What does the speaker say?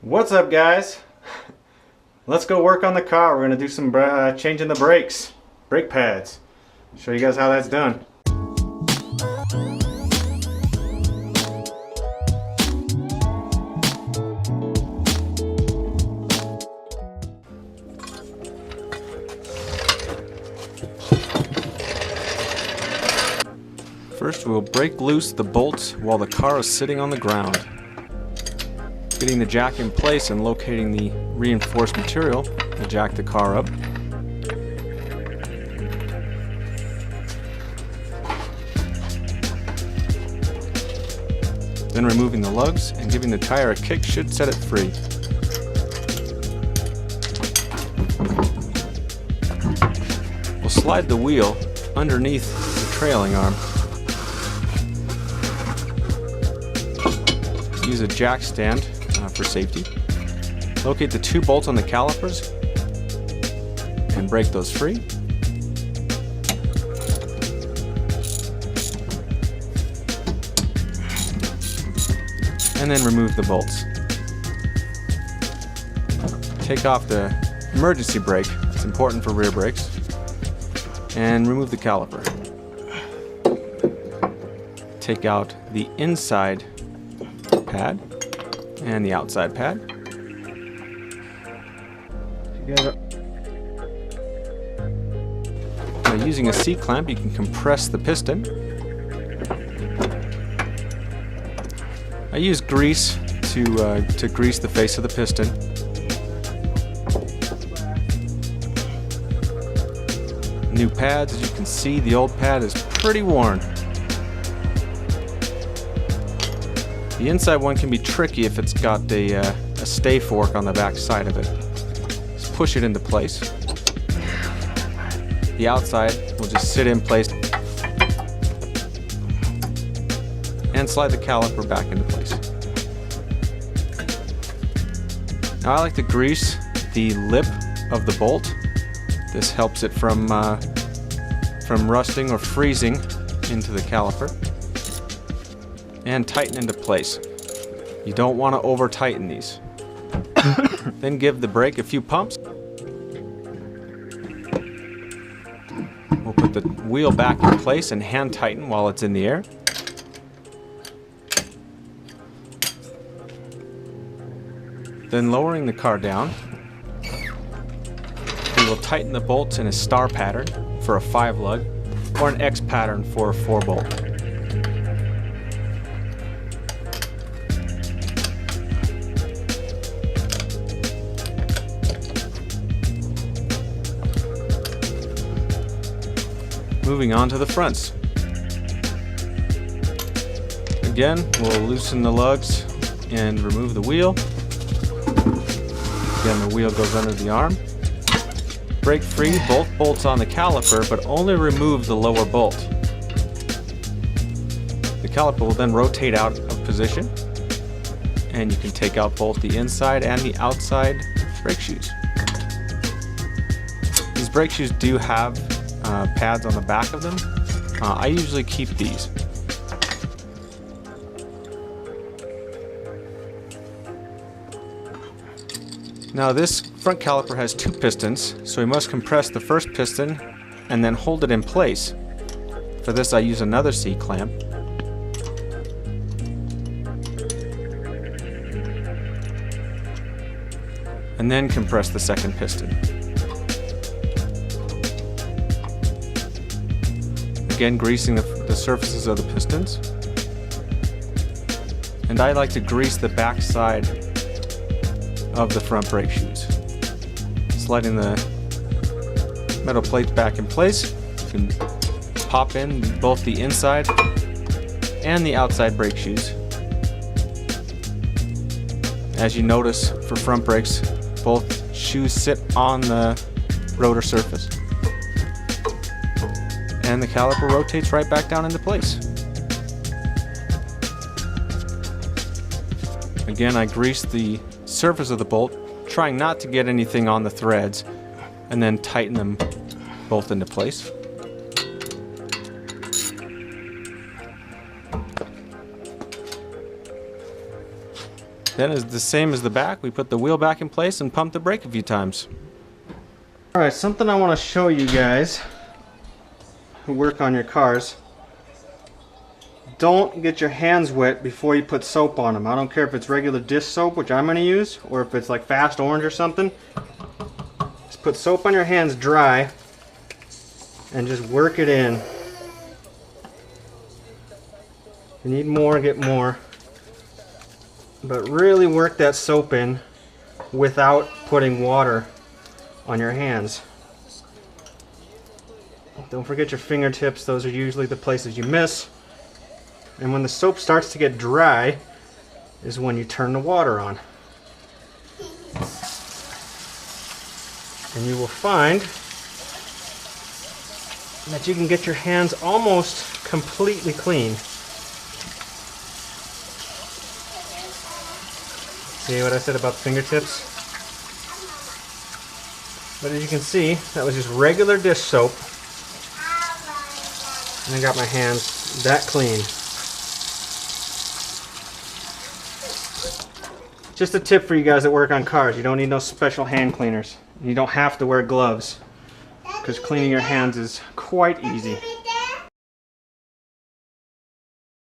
What's up, guys? Let's go work on the car. We're gonna do some changing the brakes, brake pads. Show you guys how that's done. First, we'll break loose the bolts while the car is sitting on the ground. Getting the jack in place and locating the reinforced material will jack the car up. Then removing the lugs and giving the tire a kick should set it free. We'll slide the wheel underneath the trailing arm. Use a jack stand for safety. Locate the 2 bolts on the calipers and break those free. And then remove the bolts. Take off the emergency brake, it's important for rear brakes, and remove the caliper. Take out the inside pad and the outside pad. Now, using a C-clamp, you can compress the piston. I use grease to grease the face of the piston. New pads, as you can see, the old pad is pretty worn. The inside one can be tricky if it's got a stay fork on the back side of it. Just push it into place. The outside will just sit in place and slide the caliper back into place. Now I like to grease the lip of the bolt. This helps it from rusting or freezing into the caliper. And tighten into place. You don't want to over tighten these. Then give the brake a few pumps. We'll put the wheel back in place and hand tighten while it's in the air. Then lowering the car down, we will tighten the bolts in a star pattern for a 5 lug or an X pattern for a 4 bolt. Moving on to the fronts. Again, we'll loosen the lugs and remove the wheel. Again, the wheel goes under the arm. Break free both bolts on the caliper, but only remove the lower bolt. The caliper will then rotate out of position, and you can take out both the inside and the outside brake shoes. These brake shoes do have pads on the back of them. I usually keep these. Now this front caliper has 2 pistons, so we must compress the first piston and then hold it in place. For this I use another C-clamp. And then compress the second piston. Again, greasing the surfaces of the pistons. And I like to grease the back side of the front brake shoes. Sliding the metal plates back in place, you can pop in both the inside and the outside brake shoes. As you notice, for front brakes, both shoes sit on the rotor surface. And the caliper rotates right back down into place. Again, I grease the surface of the bolt, trying not to get anything on the threads, and then tighten them both into place. Then is the same as the back. We put the wheel back in place and pump the brake a few times. Alright, something I want to show you guys who work on your cars. Don't get your hands wet before you put soap on them. I don't care if it's regular dish soap, which I'm going to use, or if it's like Fast Orange or something. Just put soap on your hands dry and just work it in. If you need more, get more. But really work that soap in without putting water on your hands. Don't forget your fingertips. Those are usually the places you miss. And when the soap starts to get dry is when you turn the water on. And you will find that you can get your hands almost completely clean. See what I said about the fingertips? But as you can see, that was just regular dish soap. And I got my hands that clean. Just a tip for you guys that work on cars. You don't need no special hand cleaners. You don't have to wear gloves, because cleaning your hands is quite easy.